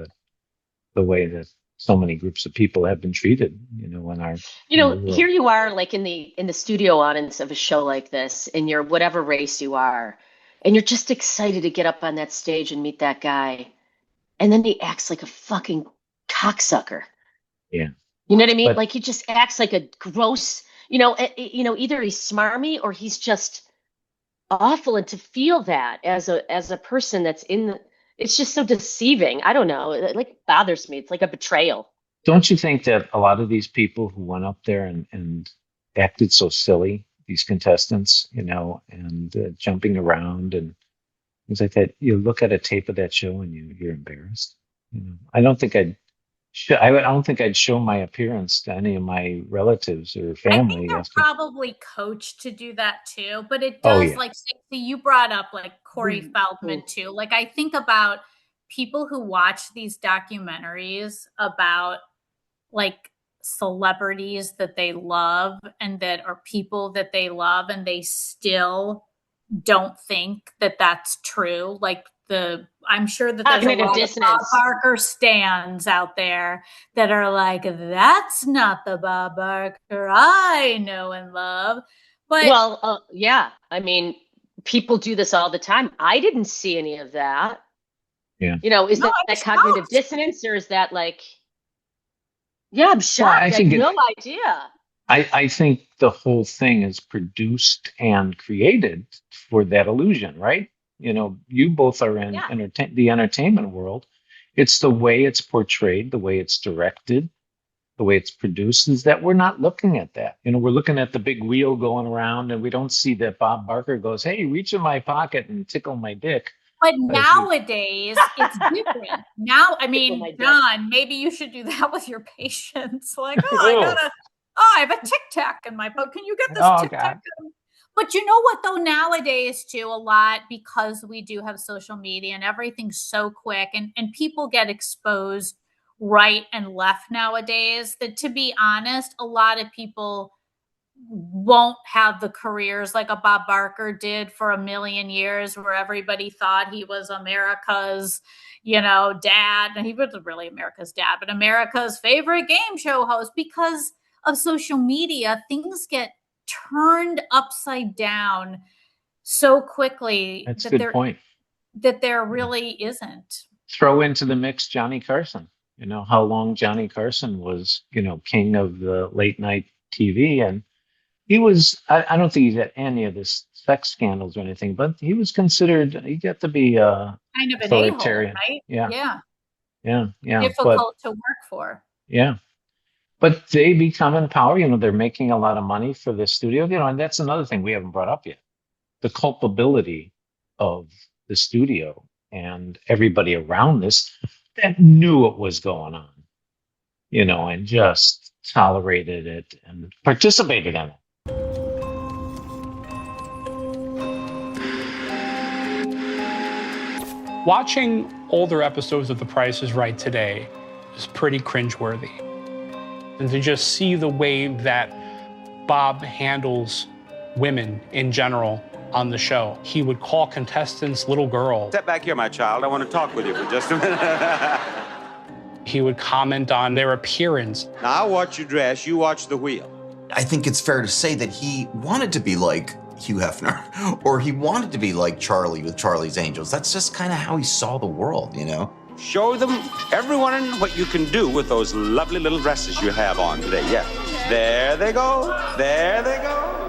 the way that so many groups of people have been treated, you know, in our here you are like in the studio audience of a show like this, and you're whatever race you are, and you're just excited to get up on that stage and meet that guy, and then he acts like a fucking cocksucker. Yeah. You know what I mean? Like he just acts like a gross, either he's smarmy or he's just awful. And to feel that as a person that's it's just so deceiving. I don't know. It like bothers me. It's like a betrayal. Don't you think that a lot of these people who went up there and acted so silly, these contestants, you know, and jumping around and things like that, you look at a tape of that show and you're embarrassed. You know, I don't think I'd show my appearance to any of my relatives or family. I think they're probably coached to do that too, but it does like Stacey, you brought up like Corey Feldman too. Like I think about people who watch these documentaries about like celebrities that they love and that are people that they love, and they still don't think that that's true. Like I'm sure that there's a Cognitive lot dissonance. of Bob Barker stans out there that are like, that's not the Bob Barker I know and love. But well, yeah, I mean, people do this all the time. I didn't see any of that. Yeah. You know, is No, that cognitive dissonance, or is that like, yeah, I'm shocked. Well, I I think had no idea. I think the whole thing is produced and created for that illusion, right? You know, you both are in the entertainment world. It's the way it's portrayed, the way it's directed, the way it's produced, is that we're not looking at that. You know, we're looking at the big wheel going around, and we don't see that Bob Barker goes, hey, reach in my pocket and tickle my dick. But nowadays, it's different. Now, I mean, John, maybe you should do that with your patients. Like, I have a Tic Tac in my pocket. Can you get this Tic Tac? But you know what, though, nowadays, too, a lot, because we do have social media and everything's so quick, and people get exposed right and left nowadays, that, to be honest, a lot of people won't have the careers like a Bob Barker did for a million years, where everybody thought he was America's, dad. And he wasn't really America's dad, but America's favorite game show host. Because of social media, things get turned upside down so quickly. That's a good point. That there really isn't. Throw into the mix Johnny Carson. You know, how long Johnny Carson was, king of the late night TV. And he was, I don't think he's had any of this sex scandals or anything, but he was considered, he got to be kind of an authoritarian. A-hole, right? Yeah. Difficult to work for. Yeah. But they become in power. They're making a lot of money for the studio, and that's another thing we haven't brought up yet. The culpability of the studio and everybody around this that knew what was going on, and just tolerated it and participated in it. Watching older episodes of The Price is Right today is pretty cringeworthy. And to just see the way that Bob handles women in general on the show. He would call contestants little girl. Step back here, my child. I want to talk with you for just a minute. He would comment on their appearance. Now I watch you dress, you watch the wheel. I think it's fair to say that he wanted to be like Hugh Hefner, or he wanted to be like Charlie with Charlie's Angels. That's just kind of how he saw the world, Show them, everyone, what you can do with those lovely little dresses you have on today. Yeah, there they go, there they go.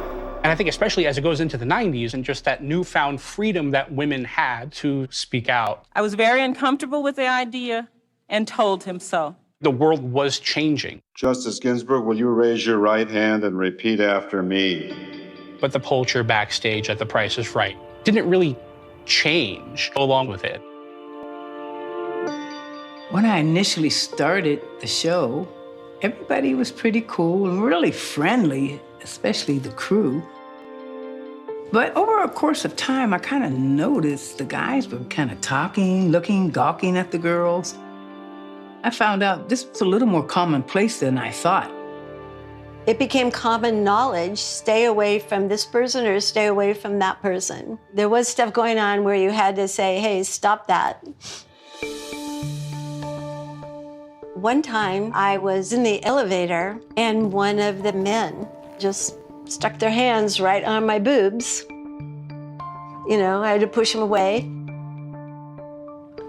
And I think especially as it goes into the 90s and just that newfound freedom that women had to speak out. I was very uncomfortable with the idea and told him so. The world was changing. Justice Ginsburg, will you raise your right hand and repeat after me? But the culture backstage at The Price is Right didn't really change along with it. When I initially started the show, everybody was pretty cool and really friendly, especially the crew. But over a course of time, I kind of noticed the guys were kind of talking, looking, gawking at the girls. I found out this was a little more commonplace than I thought. It became common knowledge, stay away from this person or stay away from that person. There was stuff going on where you had to say, hey, stop that. One time I was in the elevator and one of the men just stuck their hands right on my boobs. I had to push him away.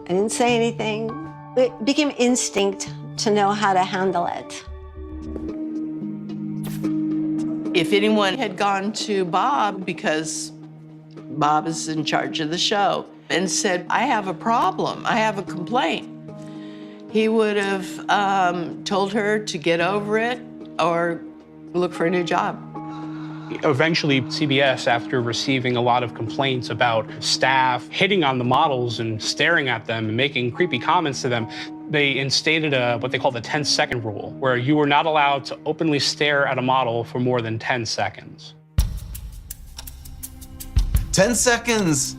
I didn't say anything. It became instinct to know how to handle it. If anyone had gone to Bob, because Bob is in charge of the show, and said, I have a problem, I have a complaint, he would have told her to get over it or look for a new job. Eventually, CBS, after receiving a lot of complaints about staff hitting on the models and staring at them and making creepy comments to them, they instated what they call the 10-second rule, where you were not allowed to openly stare at a model for more than 10 seconds. 10 seconds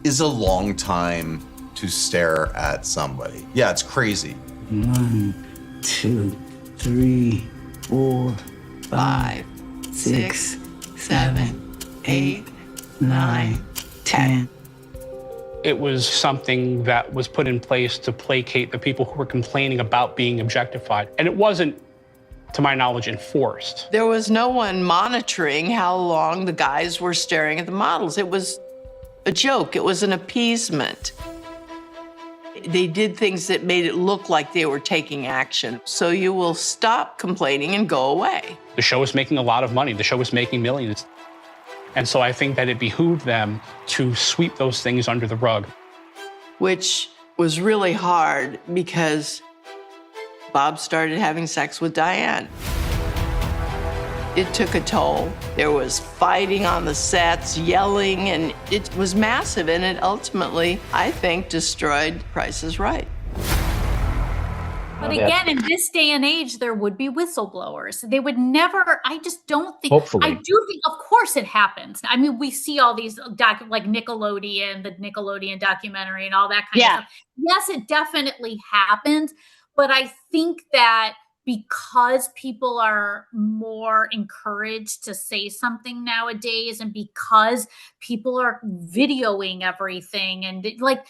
is a long time to stare at somebody. Yeah, it's crazy. 1, 2, 3, 4, 5, 6, 7, 8, 9, 10. It was something that was put in place to placate the people who were complaining about being objectified. And it wasn't, to my knowledge, enforced. There was no one monitoring how long the guys were staring at the models. It was a joke. It was an appeasement. They did things that made it look like they were taking action. So you will stop complaining and go away. The show was making a lot of money. The show was making millions. And so I think that it behooved them to sweep those things under the rug. Which was really hard because Bob started having sex with Diane. It took a toll. There was fighting on the sets, yelling, and it was massive. And it ultimately, I think, destroyed Price is Right. But again, in this day and age, there would be whistleblowers. They would never, I just don't think, Hopefully. I do think, of course it happens. I mean, we see all these, like Nickelodeon, the Nickelodeon documentary and all that kind of stuff. Yes, it definitely happens. But I think that because people are more encouraged to say something nowadays, and because people are videoing everything, and like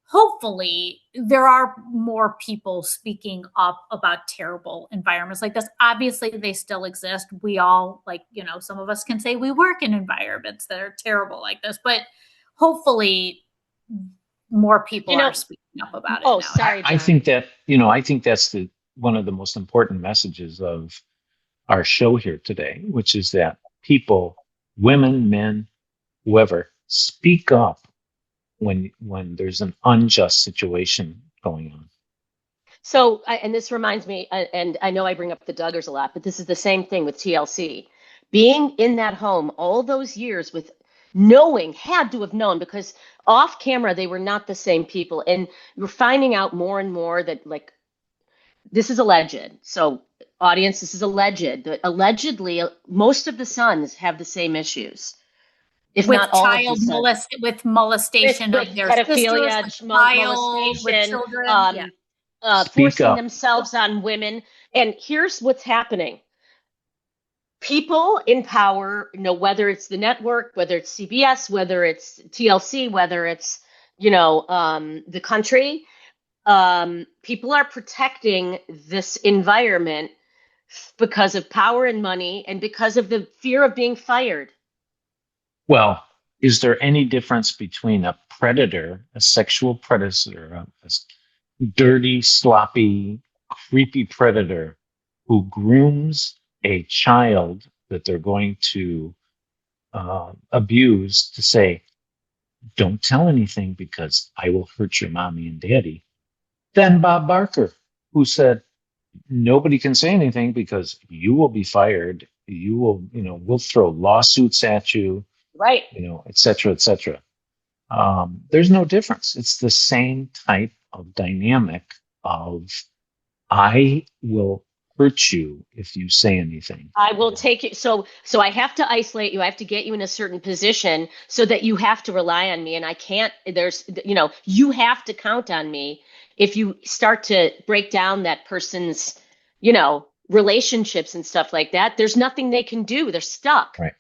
hopefully there are more people speaking up about terrible environments like this. Obviously they still exist. We all, some of us can say we work in environments that are terrible like this, but hopefully more people are speaking up about it now. Sorry, John. I think that's one of the most important messages of our show here today, which is that people, women, men, whoever, speak up when there's an unjust situation going on. So, and this reminds me, and I know I bring up the Duggars a lot, but this is the same thing with TLC. Being in that home all those years with had to have known, because off camera, they were not the same people. And we're finding out more and more that, this is alleged. So, audience, this is alleged. Allegedly, most of the sons have the same issues. If with not all child with molestation with of their pedophilia, sisters, with children, forcing themselves on women. And here's what's happening. People in power, whether it's the network, whether it's CBS, whether it's TLC, whether it's, the country, people are protecting this environment because of power and money and because of the fear of being fired. Well, is there any difference between a predator, a sexual predator, a dirty, sloppy, creepy predator who grooms a child that they're going to abuse, to say, don't tell anything because I will hurt your mommy and daddy, than Bob Barker, who said, nobody can say anything because you will be fired. You will, we'll throw lawsuits at you. Right. Et cetera, et cetera. There's no difference. It's the same type of dynamic of, I will hurt you if you say anything. I will take it. So I have to isolate you. I have to get you in a certain position so that you have to rely on me. And I can't, you have to count on me. If you start to break down that person's, relationships and stuff like that, there's nothing they can do. They're stuck. Right.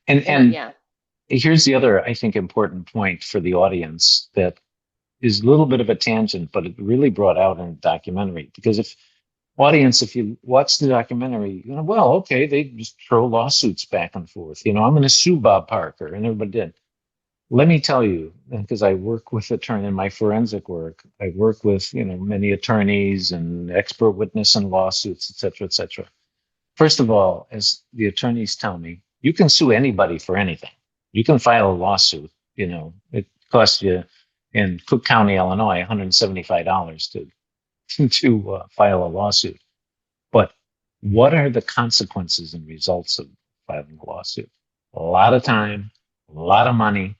And here's the other, I think, important point for the audience that is a little bit of a tangent, but it really brought out in the documentary. Because if you watch the documentary, well, okay, they just throw lawsuits back and forth. I'm going to sue Bob Barker, and everybody did. Let me tell you, because I work with attorney in my forensic work, I work with, many attorneys and expert witness and lawsuits, et cetera, et cetera. First of all, as the attorneys tell me, you can sue anybody for anything. You can file a lawsuit. It costs you in Cook County, Illinois, $175 to file a lawsuit. But what are the consequences and results of filing a lawsuit? A lot of time, a lot of money,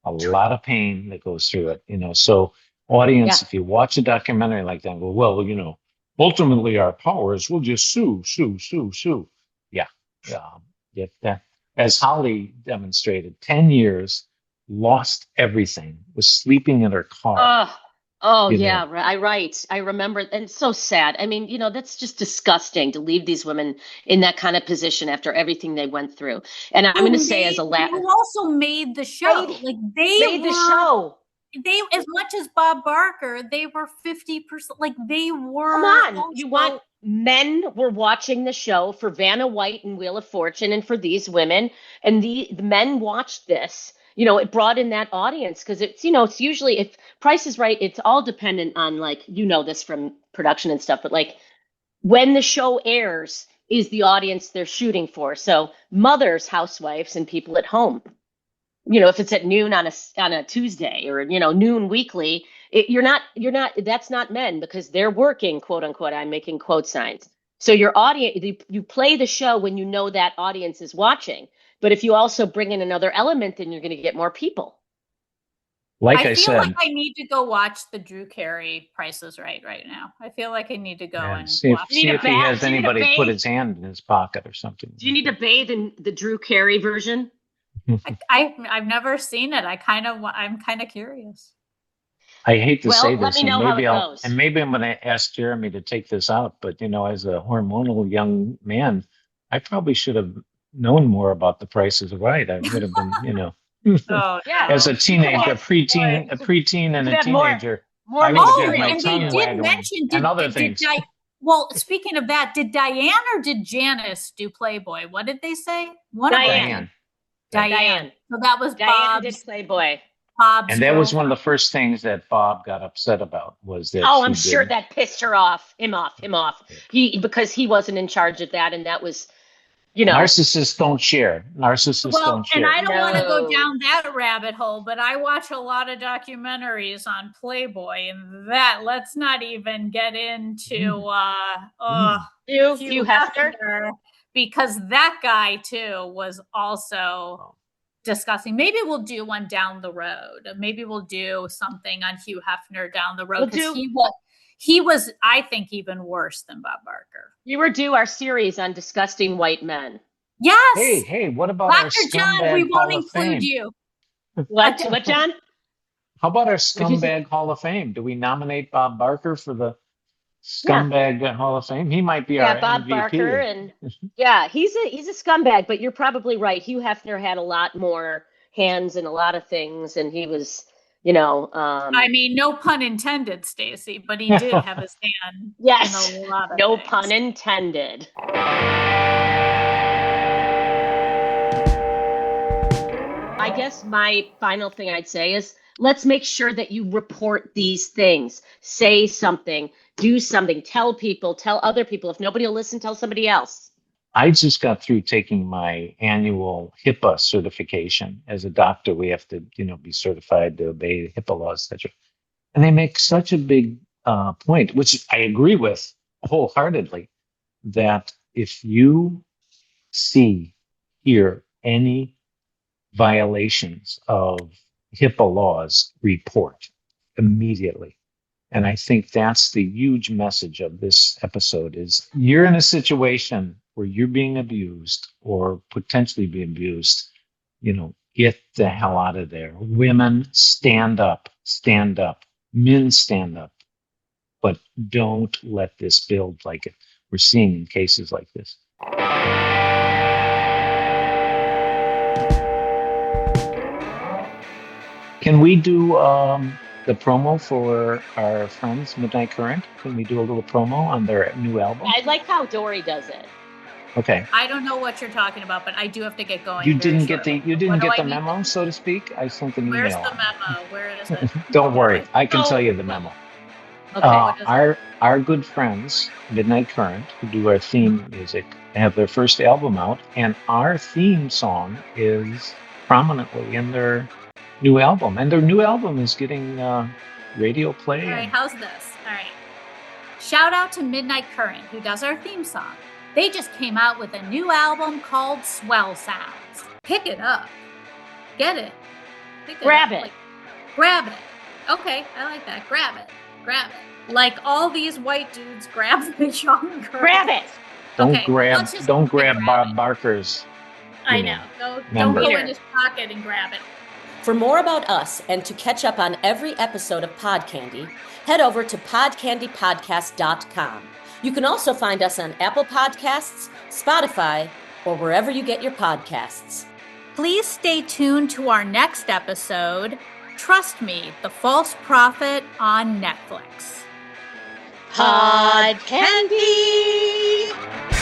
a lot of pain that goes through it. So audience, if you watch a documentary like that, well, ultimately our powers will just sue. Yeah. That, as Holly demonstrated, 10 years, lost everything, was sleeping in her car. Oh you know. yeah, right. I remember, and it's so sad. I mean, that's just disgusting to leave these women in that kind of position after everything they went through. And I'm going to say, as a who also made the show. Like made the show. They, as much as Bob Barker, they were 50%. Like they were. Come on, you want men were watching the show for Vanna White and Wheel of Fortune, and for these women, and the men watched this. It brought in that audience because it's usually, if Price is Right, it's all dependent on, like, this from production and stuff, but like when the show airs is the audience they're shooting for. So mothers, housewives, and people at home. If it's at noon on a Tuesday, or noon weekly, that's not men, because they're working, quote unquote. I'm making quote signs. So your audience, you play the show when that audience is watching. But if you also bring in another element, then you're going to get more people. I feel like I need to go watch the Drew Carey Price is Right now. I feel like I need to go and see watch. if he has anybody put his hand in his pocket or something. Do you need to bathe in the Drew Carey version? I've never seen it. I'm kind of curious. I hate to say this, let me know how it goes. Maybe I'm going to ask Jeremy to take this out, but as a hormonal young man, I probably should have known more about The Price is Right. I would have been, Oh, yeah. as a teenager, a preteen and a teenager. I would have had my tongue waggling and other things. Well, speaking of that, did Diane or did Janice do Playboy? What did they say? Diane. So that was Diane Bob's. did Playboy. Bob's and that was one of the first things that Bob got upset about, was that. Oh, I'm sure that pissed her off. Him off. Because he wasn't in charge of that, and that was, Narcissists don't share. Don't share. And I don't want to go down that rabbit hole, but I watch a lot of documentaries on Playboy, and let's not even get into Hugh Hefner, because that guy too was also disgusting. Maybe we'll do one down the road. Maybe we'll do something on Hugh Hefner down the road, because he was, I think, even worse than Bob Barker. You were due our series on disgusting white men. Yes. Hey, what about Dr. our scumbag John, we won't Hall of include Fame? you. What, John? How about our scumbag Hall of Fame? Do we nominate Bob Barker for the scumbag Hall of Fame? He might be our Bob MVP. Barker, and he's a scumbag. But you're probably right. Hugh Hefner had a lot more hands in a lot of things, and he was, I mean, no pun intended, Stacey, but he did have his hand. Yes, in a lot of no things. pun intended. I guess my final thing I'd say is, let's make sure that you report these things. Say something, do something, tell people, tell other people. If nobody will listen, tell somebody else. I just got through taking my annual HIPAA certification. As a doctor, we have to, be certified to obey HIPAA laws, etc. And they make such a big point, which I agree with wholeheartedly, that if you hear any violations of HIPAA laws, report immediately. And I think that's the huge message of this episode is, you're in a situation where you're being abused or potentially being abused, get the hell out of there. Women, stand up, men, stand up, but don't let this build like we're seeing in cases like this. Can we do the promo for our friends, Midnight Current? Can we do a little promo on their new album? I like how Dori does it. Okay. I don't know what you're talking about, but I do have to get going. You didn't get the memo, so to speak? I sent an email. Where's the memo? Where is it? Don't worry, I can tell you the memo. Okay. Our good friends, Midnight Current, who do our theme music, have their first album out, and our theme song is prominently in their new album. And their new album is getting radio play. All right, how's this? All right. Shout out to Midnight Current, who does our theme song. They just came out with a new album called Swell Sounds. Pick it up. Get it. Grab it. Grab it. Okay, I like that. Grab it. Like all these white dudes grab the young girl. Grab it. Don't grab Bob Barker's. I know. Don't go in his pocket and grab it. For more about us and to catch up on every episode of Pod Candy, head over to podcandypodcast.com. You can also find us on Apple Podcasts, Spotify, or wherever you get your podcasts. Please stay tuned to our next episode, Trust Me, The False Prophet on Netflix. Pod Candy!